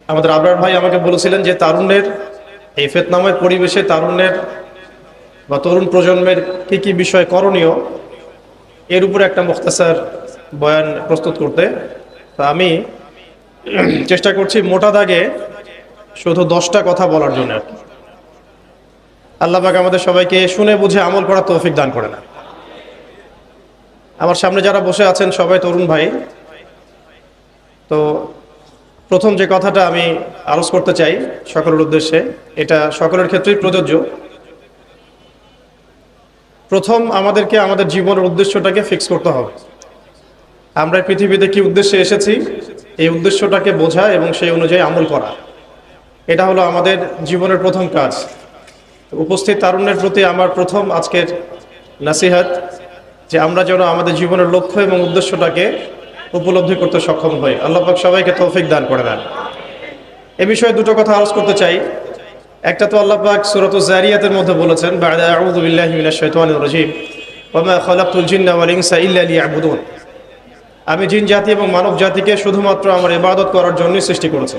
আমাদের আবরার ভাই আমাকে বলেছিলেন যে তারুণ্যের এই ফিতনাময় পরিবেশে তারুণ্যের বা তরুণ প্রজন্মের কি কি বিষয় করণীয় এর উপরে একটা মুখতাসার বয়ান প্রস্তুত করতে। তা আমি চেষ্টা করছি মোটা দাগে শুধু 10টা কথা বলার জন্য আর কি। আল্লাহ পাক আমাদের সবাইকে শুনে বুঝে আমল করার তৌফিক দান করে না। আমার সামনে যারা বসে আছেন সবাই তরুণ ভাই। তো প্রথম যে কথাটা আমি আলোচ করতে চাই সকলের উদ্দেশ্যে, এটা সকলের ক্ষেত্রেই প্রযোজ্য। প্রথম আমাদেরকে আমাদের জীবনের উদ্দেশ্যটাকে ফিক্স করতে হবে। আমরা পৃথিবীতে কি উদ্দেশ্যে এসেছি এই উদ্দেশ্যটাকে বোঝা এবং সেই অনুযায়ী আমল করা, এটা হলো আমাদের জীবনের প্রথম কাজ। উপস্থিত তারুণ্যের প্রতি আমার প্রথম আজকের নাসিহাত যে আমরা যেন আমাদের জীবনের লক্ষ্য এবং উদ্দেশ্যটাকে উপলব্ধি করতে সক্ষম হই। আল্লাহ পাক সবাইকে তৌফিক দান করে দেন। এ বিষয়ে দুটো কথা আলোচ করতে চাই। একটা তো আল্লাহ পাক সূরাতুজ যারিয়াতের মধ্যে বলেছেন, বা'দা আউযু বিল্লাহি মিনাশ শাইতানির রাজীম, ওয়া মা খালাকতুল জিন্না ওয়াল ইনসা ইল্লা লিয়াবুদুন। আমি জিন জাতি এবং মানব জাতিকে শুধুমাত্র আমার ইবাদত করার জন্যই সৃষ্টি করেছি।